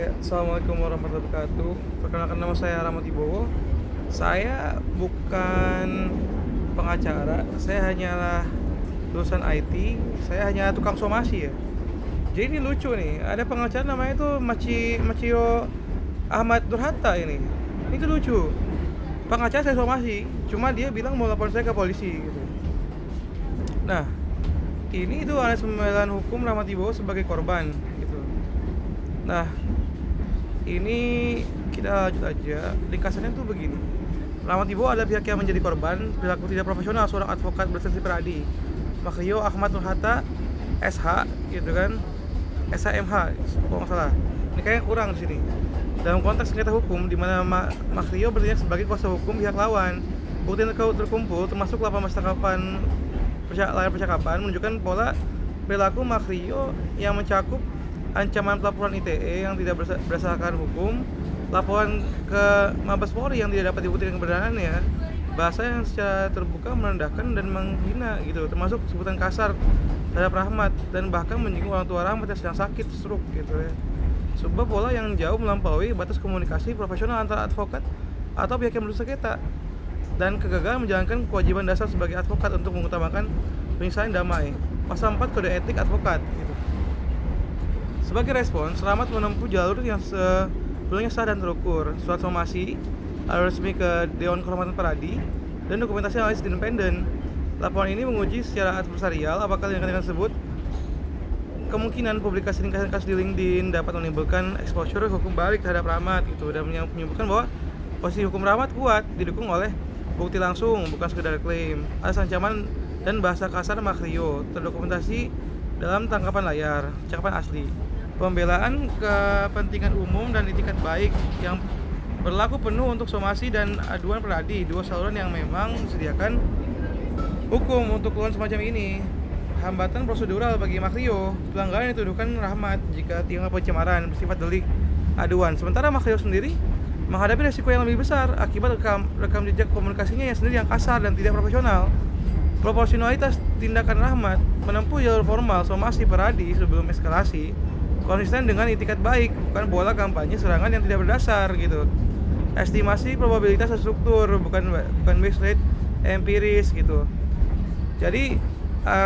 Ya, Assalamualaikum warahmatullahi wabarakatuh. Perkenalkan, nama saya Rahmat Ibowo. Saya bukan pengacara, saya hanyalah lulusan IT. Saya hanya tukang somasi ya. Jadi ini lucu nih, ada pengacara namanya tuh Macio Ahmad Nurhatta ini. Ini tuh lucu. Pengacara saya somasi, cuma dia bilang mau lapor saya ke polisi gitu. Nah, ini itu ada pembelaan hukum Rahmat Ibowo sebagai korban gitu. Nah, ini kita lanjut aja. Ringkasannya tuh begini. Rahmat Ibowo ada pihak yang menjadi korban perilaku tidak profesional seorang advokat berlisensi peradi, Makrio Ahmad Nurhatta SH gitu kan, SHMH kalau nggak salah. Ini kayaknya kurang di sini. Dalam konteks sengketa hukum di mana Makrio bertindak sebagai kuasa hukum pihak lawan, bukti yang terkumpul termasuk 18 tangkapan layar percakapan menunjukkan pola perilaku Makrio yang mencakup ancaman pelaporan ITE yang tidak berdasarkan hukum, laporan ke Mabes Polri yang tidak dapat dibuktikan kebenarannya, bahasa yang secara terbuka merendahkan dan menghina gitu, termasuk sebutan kasar terhadap Rahmat dan bahkan menyinggung orang tua Rahmat yang sedang sakit stroke gitu ya. Sebuah pola yang jauh melampaui batas komunikasi profesional antara advokat atau pihak yang bersengketa dan kegagalan menjalankan kewajiban dasar sebagai advokat untuk mengutamakan penyelesaian damai. Pasal 4 Kode Etik Advokat gitu. Sebagai respons, Rahmat menempuh jalur yang sebelumnya sah dan terukur, surat somasi, lalu resmi ke Dewan Kehormatan Peradi, dan dokumentasi analisis independen. Laporan ini menguji secara adversarial apakah ringkasan tersebut kemungkinan publikasi ringkasan kasus di LinkedIn dapat menimbulkan exposure hukum balik terhadap Rahmat gitu, dan menyebutkan bahwa posisi hukum Rahmat kuat didukung oleh bukti langsung bukan sekedar klaim. Ada ancaman dan bahasa kasar Makrio terdokumentasi dalam tangkapan layar, cakapan asli. Pembelaan kepentingan umum dan itikat baik yang berlaku penuh untuk somasi dan aduan peradi, dua saluran yang memang disediakan hukum untuk keluhan semacam ini. Hambatan prosedural bagi Makrio, pelanggaran yang dituduhkan Rahmat jika tinggal pencemaran bersifat delik aduan. Sementara Makrio sendiri menghadapi resiko yang lebih besar akibat rekam jejak komunikasinya yang sendiri yang kasar dan tidak profesional. Proporsionalitas tindakan Rahmat menempuh jalur formal somasi peradi sebelum eskalasi konsisten dengan itikat baik, bukan bola kampanye serangan yang tidak berdasar gitu. Estimasi probabilitas terstruktur, bukan based rate empiris gitu. Jadi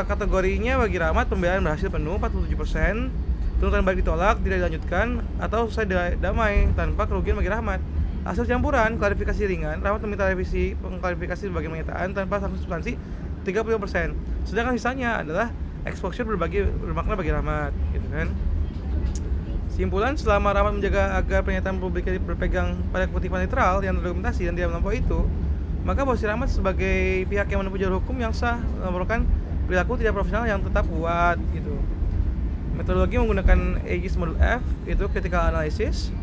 kategorinya bagi Rahmat pembelaan berhasil penuh 47%, tuntutan baik ditolak, tidak dilanjutkan, atau selesai damai tanpa kerugian bagi Rahmat. Hasil campuran klarifikasi ringan, Rahmat meminta revisi pengklarifikasi sebagai pernyataan tanpa sanksi substansi 30%. Sedangkan sisanya adalah exposure bermakna bagi Rahmat gitu kan. Simpulan, selama Rahmat menjaga agar pernyataan publik berpegang pada kutipan netral yang terdokumentasi dan tidak melampaui itu, maka posisi Rahmat sebagai pihak yang menempuh jalur hukum yang sah melaporkan perilaku tidak profesional yang tetap kuat gitu. Metodologi menggunakan AGIS modul F, itu critical analysis,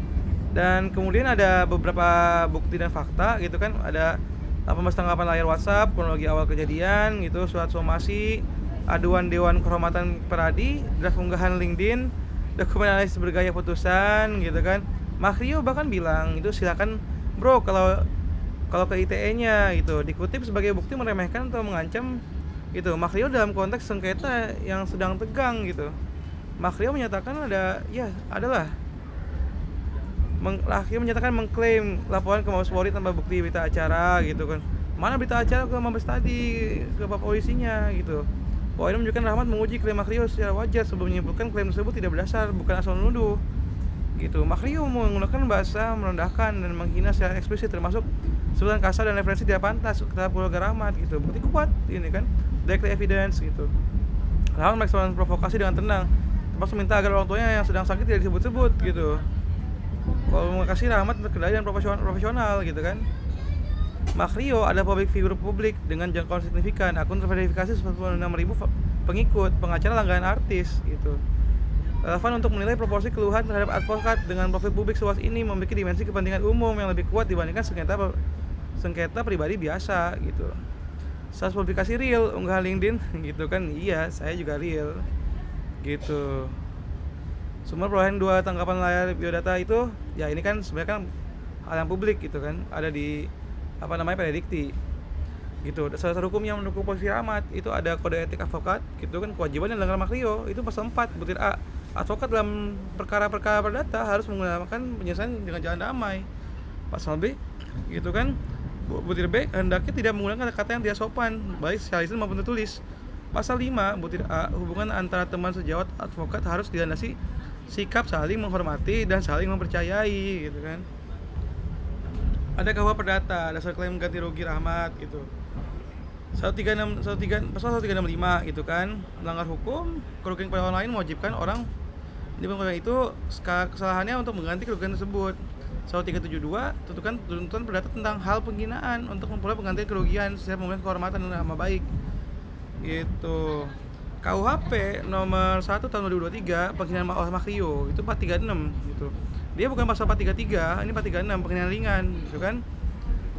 dan kemudian ada beberapa bukti dan fakta gitu kan. Ada 18 tanggapan layar WhatsApp, kronologi awal kejadian gitu, surat somasi, aduan Dewan Kehormatan Peradi, draft unggahan LinkedIn, dokumen analisis bergaya putusan gitu kan. Makrio bahkan bilang itu silakan bro kalau ke ITE-nya gitu dikutip sebagai bukti meremehkan atau mengancam gitu. Makrio dalam konteks sengketa yang sedang tegang gitu. Makrio menyatakan adalah Makrio menyatakan mengklaim laporan ke Mabes Polri tanpa bukti berita acara gitu kan. Mana berita acara ke Mabes tadi, ke Bapak Polisinya gitu. Poin menunjukkan Rahmat menguji klaim Makrio secara wajar sebelum menyimpulkan klaim tersebut tidak berdasar, bukan asal menuduh gitu. Makrio menggunakan bahasa merendahkan dan menghina secara eksplisit, termasuk sebutan kasar dan referensi tidak pantas terhadap keluarga Rahmat gitu. Bukti kuat ini kan, direct evidence gitu. Rahmat merespons provokasi dengan tenang, termasuk minta agar orang tuanya yang sedang sakit tidak disebut-sebut gitu. Komunikasi Rahmat terkendali dan profesional gitu kan. Makrio adalah publik figur publik dengan jangkauan signifikan, akun terverifikasi 46.000 pengikut, pengacara langganan artis gitu. Relevan untuk menilai proporsi keluhan terhadap advokat dengan profil publik seluas ini memiliki dimensi kepentingan umum yang lebih kuat dibandingkan sengketa pribadi biasa gitu. Status publikasi real, unggahan LinkedIn gitu kan. Iya, saya juga real gitu. Sumber perolehan 2 tangkapan layar biodata itu ya ini kan sebenarnya kan hal yang publik gitu kan, ada di Predikti gitu. Dasar hukum yang mendukung posisi Rahmat itu ada kode etik advokat gitu kan, kewajiban yang dilanggar Makrio itu pasal 4 butir A advokat dalam perkara-perkara perdata harus menggunakan penyelesaian dengan jalan damai. Pasal B gitu kan, butir B hendaknya tidak menggunakan kata yang tidak sopan baik secara lisan maupun tertulis. Pasal 5 butir A, hubungan antara teman sejawat advokat harus dilandasi sikap saling menghormati dan saling mempercayai gitu kan. Ada KUH Perdata, dasar klaim ganti rugi Rahmat gitu. 136 pasal 1365 gitu kan, melanggar hukum, kerugian kepada orang lain mewajibkan orang di pengadilan itu kesalahannya untuk mengganti kerugian tersebut. 1372 tuntutan perdata tentang hal penghinaan untuk memperoleh penggantian kerugian sesuai pemulihan kehormatan dan nama baik. Gitu. KUHP nomor 1 tahun 2023 penghinaan oleh Makrio itu 436 gitu. Dia bukan pasal 433, ini 436 penghinaan ringan gitu kan.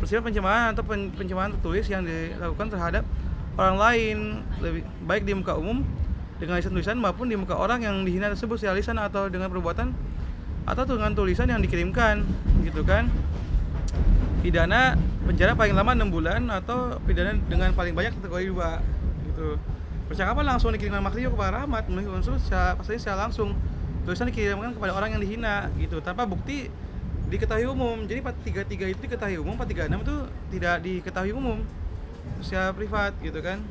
Bersifat pencemaran atau pencemaran tertulis yang dilakukan terhadap orang lain lebih baik di muka umum dengan lisan tulisan maupun di muka orang yang dihina tersebut secara lisan atau dengan perbuatan atau dengan tulisan yang dikirimkan gitu kan. Pidana penjara paling lama 6 bulan atau pidana dengan paling banyak kategori 2 gitu. Percakapan langsung dikirimkan Makrio kepada Rahmat memenuhi unsur pasalnya secara langsung. Tulisan dikirimkan kepada orang yang dihina gitu tanpa bukti diketahui umum. Jadi 433 itu diketahui umum, 436 itu tidak diketahui umum secara privat gitu kan.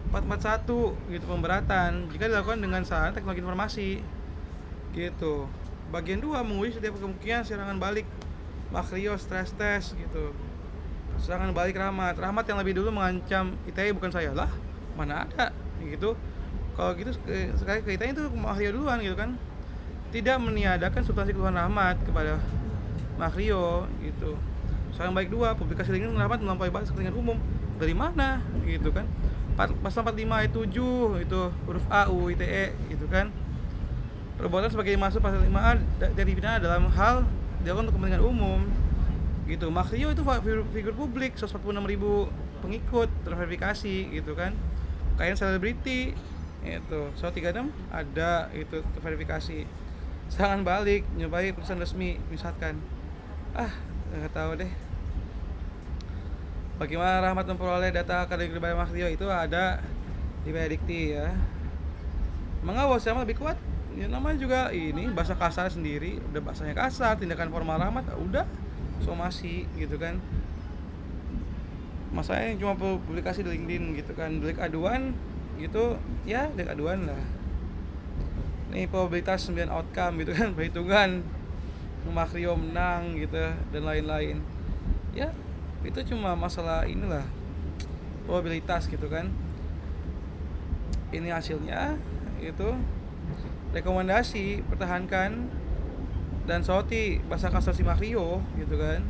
441 gitu pemberatan jika dilakukan dengan sarana teknologi informasi gitu. Bagian 2 menguji setiap kemungkinan serangan balik Makrio stress test gitu. Serangan balik Rahmat yang lebih dulu mengancam ITE bukan saya lah, mana ada gitu. Kalau gitu sekali ke ITE itu Makrio duluan gitu kan. Tidak meniadakan substansi keluhan Rahmat kepada Makrio gitu. Serangan baik 2 publikasi ringan Rahmat melampaui batas kepentingan umum. Dari mana gitu kan. Pasal 45 ayat 7 itu huruf A UU ITE gitu kan. Perbuatan sebagai masuk pasal 5A dari pidana dalam hal dilakukan untuk kepentingan umum gitu. Makrio itu figur publik, 146.000 pengikut terverifikasi gitu kan. Kain selebriti itu 136 ada itu terverifikasi. Serangan balik nyobai putusan resmi misalkan nggak tahu deh bagaimana Rahmat memperoleh data akademik dari Makrio itu ada di Medikti ya. Mengawas sama lebih kuat ya, namanya juga ini bahasa kasar sendiri, udah bahasanya kasar, tindakan formal Rahmat udah somasi gitu kan. Masanya cuma publikasi di LinkedIn gitu kan, delik aduan gitu ya, delik aduan lah. Nih probabilitas 9 outcome gitu kan, perhitungan Makrio menang gitu dan lain-lain. Ya, itu cuma masalah inilah probabilitas gitu kan. Ini hasilnya itu rekomendasi pertahankan dan sorti bahasa kasar si Makrio gitu kan.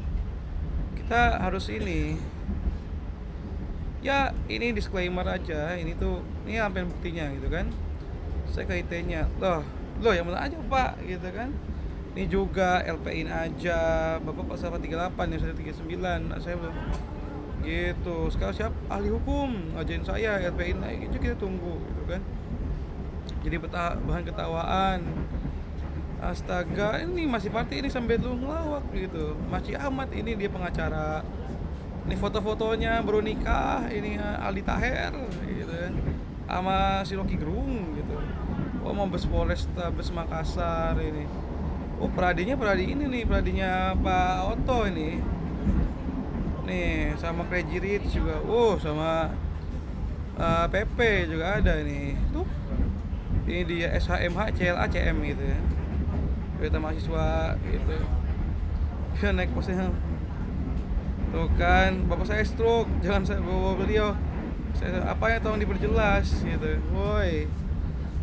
Kita harus ini ya, ini disclaimer aja, ini sampai buktinya gitu kan. Saya ke IT-nya loh yang mana aja Pak gitu kan. Ini juga LP-in aja Bapak pasal 38 yang sudah 39 saya belum gitu. Sekarang siap ahli hukum ngajain saya LP-in itu kita tunggu gitu kan. Jadi bahan ketawaan. Astaga, ini masih party ini sambil lu ngelawak gitu. Masih amat ini dia pengacara. Ini foto-fotonya baru nikah, ini Aldi Taher gitu kan. Sama si Rocky Gerung gitu. Oh, Mabes Polrestabes Makassar ini. Oh, Pradi ini nih, Pradinya Pak Oto ini. Nih, sama Crazy Rich juga. Oh, sama PP juga ada nih. Tuh. Ini dia SHMH CLA CM gitu ya. Kita mahasiswa gitu. Ya naik posnya. Tuh kan, bapak saya stroke, jangan saya bawa beliau. Apa ya tolong diperjelas gitu. Woi.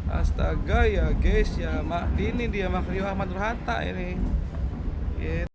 Astaga ya guys ya, ini dia Makrio Ahmad Nurhata ini. Gitu.